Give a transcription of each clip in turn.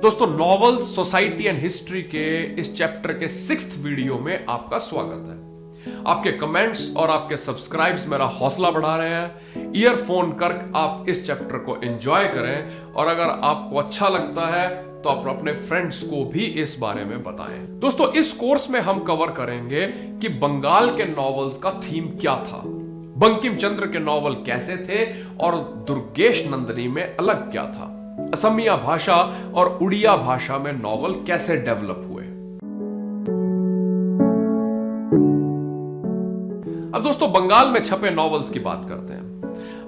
दोस्तों, novel society and history के इस चैप्टर के 6th वीडियो में आपका स्वागत है। आपके कमेंट्स और आपके सब्सक्राइब्स मेरा हौसला बढ़ा रहे हैं। ईयरफोन कर आप इस चैप्टर को एंजॉय करें और अगर आपको अच्छा लगता है तो आप अपने फ्रेंड्स को भी इस बारे में बताएं। दोस्तों, इस कोर्स में हम कवर करेंगे कि बंगाल के नॉवेल्स का थीम क्या था, बंकिम चंद्र के नॉवल कैसे थे और दुर्गेश नंदिनी में अलग क्या था, असमिया भाषा और उड़िया भाषा में नॉवल कैसे डेवलप हुए। अब दोस्तों, बंगाल में छपे नॉवेल्स की बात करते हैं।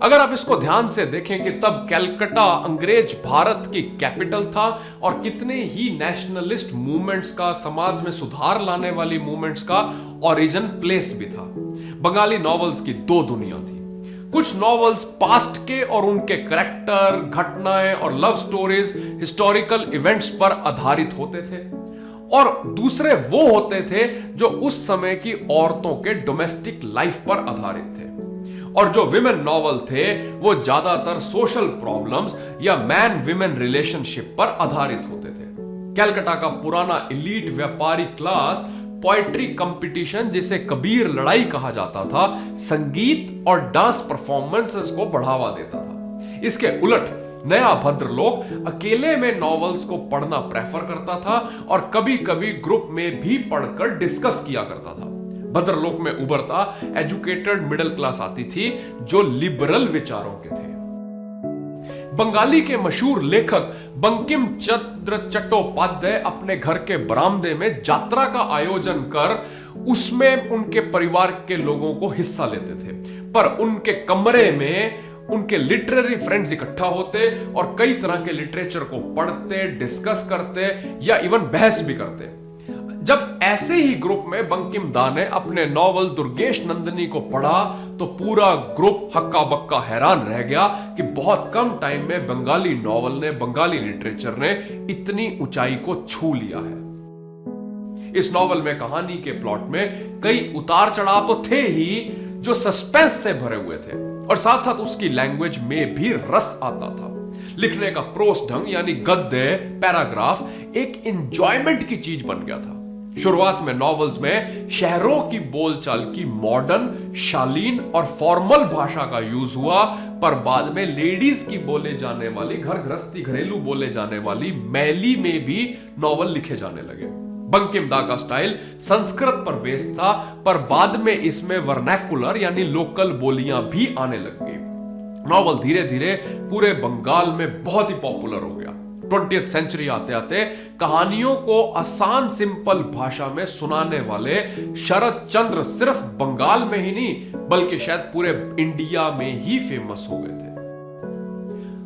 अगर आप इसको ध्यान से देखें कि तब कैलकाटा अंग्रेज भारत की कैपिटल था और कितने ही नेशनलिस्ट मूवमेंट्स का, समाज में सुधार लाने वाली मूवमेंट्स का ओरिजिन प्लेस भी था। बंगाली नॉवेल्स की दो दुनिया थी। कुछ नॉवेल्स पास्ट के और उनके करैक्टर, घटनाएं और लव स्टोरीज हिस्टोरिकल इवेंट्स पर आधारित होते थे और दूसरे वो होते थे जो उस समय की औरतों के डोमेस्टिक लाइफ पर आधारित थे। और जो विमेन नॉवल थे वो ज्यादातर सोशल प्रॉब्लम्स या मैन विमेन रिलेशनशिप पर आधारित होते थे। कैलकाटा का पुराना एलीट व्यापारी क्लास पोएट्री कंपटीशन, जिसे कबीर लड़ाई कहा जाता था, संगीत और डांस परफॉर्मेंसेस को बढ़ावा देता था। इसके उलट नया भद्र लोग अकेले में नॉवेल्स को पढ़ना प्रेफर करता था और कभी कभी ग्रुप में भी पढ़कर डिस्कस किया करता था। भद्रलोक में उभरता एजुकेटेड मिडिल क्लास आती थी जो लिबरल विचारों के थे। बंगाली के मशहूर लेखक बंकिम चंद्र चट्टोपाध्याय अपने घर के बरामदे में यात्रा का आयोजन कर उसमें उनके परिवार के लोगों को हिस्सा लेते थे, पर उनके कमरे में उनके लिटरेरी फ्रेंड्स इकट्ठा होते और कई तरह के लिटरेचर को पढ़ते, डिस्कस करते या इवन बहस भी करते। जब ऐसे ही ग्रुप में बंकिम दा ने अपने नॉवल दुर्गेश नंदिनी को पढ़ा तो पूरा ग्रुप हक्का बक्का हैरान रह गया कि बहुत कम टाइम में बंगाली नॉवल ने, बंगाली लिटरेचर ने इतनी ऊंचाई को छू लिया है। इस नॉवल में कहानी के प्लॉट में कई उतार चढ़ाव तो थे ही जो सस्पेंस से भरे हुए थे और साथ साथ उसकी लैंग्वेज में भी रस आता था। लिखने का प्रोस ढंग यानी गद्य, पैराग्राफ एक एंजॉयमेंट की चीज बन गया था। शुरुआत में नॉवेल्स में शहरों की बोलचाल की मॉडर्न, शालीन और फॉर्मल भाषा का यूज हुआ, पर बाद में लेडीज की बोले जाने वाली, घर गृहस्थी, घरेलू बोले जाने वाली मैली में भी नॉवल लिखे जाने लगे। बंकिम दा का स्टाइल संस्कृत पर बेस्ड था, पर बाद में इसमें वर्नैकुलर यानी लोकल बोलियां भी आने लग गई। नॉवल धीरे धीरे पूरे बंगाल में बहुत ही पॉपुलर हो गया। 20th सेंचुरी आते आते कहानियों को आसान सिंपल भाषा में सुनाने वाले शरद चंद्र सिर्फ बंगाल में ही नहीं बल्कि शायद पूरे इंडिया में ही फेमस हो गए थे।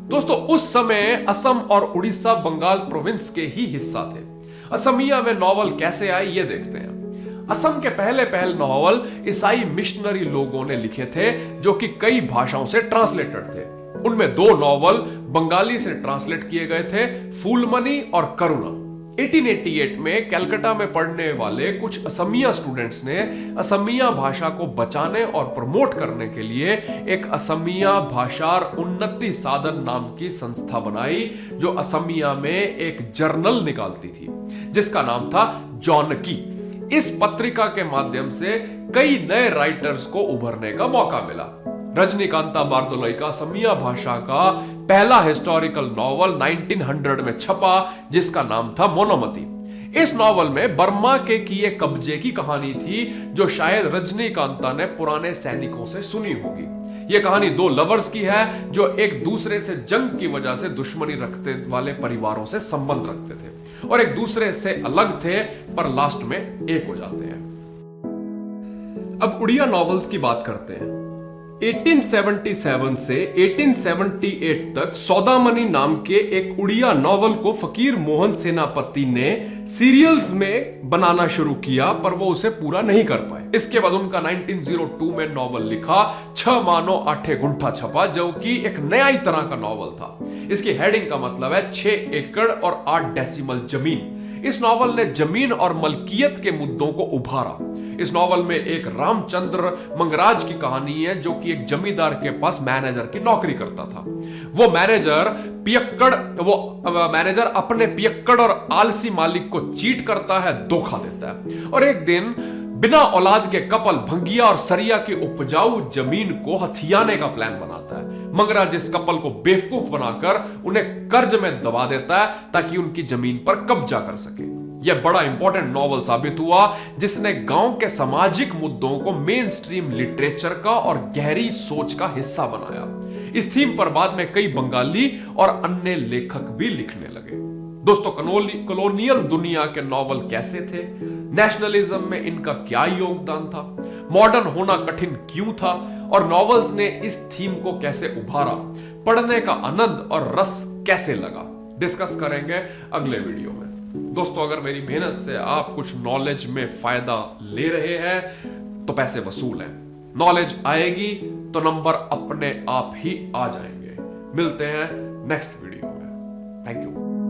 दोस्तों, उस समय असम और उड़ीसा बंगाल प्रोविंस के ही हिस्सा थे। असमिया में नॉवल कैसे आए ये देखते हैं। असम के पहले नॉवल ईसाई मिशनरी लोगों ने लिखे थे जो कि कई भाषाओं से ट्रांसलेटेड थे। उनमें दो नॉवल बंगाली से ट्रांसलेट किए गए थे, फूलमनी और करुणा। 1888 में कलकत्ता में पढ़ने वाले कुछ असमिया स्टूडेंट्स ने असमिया भाषा को बचाने और प्रमोट करने के लिए एक असमिया भाषार उन्नति साधन नाम की संस्था बनाई जो असमिया में एक जर्नल निकालती थी जिसका नाम था जॉनकी। इस पत्रिका के माध्यम से कई नए राइटर्स को उभरने का मौका मिला। रजनीकांता बारदोलाई का असमिया भाषा का पहला हिस्टोरिकल नॉवल 1900 में छपा जिसका नाम था मोनोमती। इस नॉवल में बर्मा के किए कब्जे की कहानी थी जो शायद रजनीकांता ने पुराने सैनिकों से सुनी होगी। यह कहानी दो लवर्स की है जो एक दूसरे से जंग की वजह से दुश्मनी रखते वाले परिवारों से संबंध रखते थे और एक दूसरे से अलग थे पर लास्ट में एक हो जाते हैं। अब उड़िया नॉवेल्स की बात करते हैं। 1877 से 1878 तक सौदामनी नाम के एक उड़िया नॉवल को फकीर मोहन सेनापति ने सीरियल्स में बनाना शुरू किया पर वो उसे पूरा नहीं कर पाए। इसके बाद उनका 1902 में नॉवल लिखा 6 मानो 8 गुंठा छपा जो कि एक नया ही तरह का नॉवल था। इसकी हेडिंग का मतलब है 6 एकड़ और 8 डेसिमल जमीन। इस नॉवल ने जमीन और मलकियत के मुद्दों को उभारा। इस नॉवल में एक रामचंद्र मंगराज की कहानी है जो कि एक जमींदार के पास मैनेजर की नौकरी करता था। वो मैनेजर अपने पियक्कड़ और आलसी मालिक को चीट करता है, धोखा देता है और एक दिन बिना औलाद के कपल भंगिया और सरिया की उपजाऊ जमीन को हथियाने का प्लान बनाता है। मंगराज इस कपल को बेवकूफ बनाकर उन्हें कर्ज में दबा देता है ताकि उनकी जमीन पर कब्जा कर सके। यह बड़ा इंपॉर्टेंट नॉवल साबित हुआ जिसने गांव के सामाजिक मुद्दों को मेन स्ट्रीम लिटरेचर का और गहरी सोच का हिस्सा बनाया। इस थीम पर बाद में कई बंगाली और अन्य लेखक भी लिखने लगे। दोस्तों, कॉलोनियल दुनिया के नॉवल कैसे थे, नेशनलिज्म में इनका क्या योगदान था, मॉडर्न होना कठिन क्यों था और नॉवेल्स ने इस थीम को कैसे उभारा, पढ़ने का आनंद और रस कैसे लगा, डिस्कस करेंगे अगले वीडियो में। दोस्तों, अगर मेरी मेहनत से आप कुछ नॉलेज में फायदा ले रहे हैं तो पैसे वसूल हैं। नॉलेज आएगी तो नंबर अपने आप ही आ जाएंगे। मिलते हैं नेक्स्ट वीडियो में। Thank you.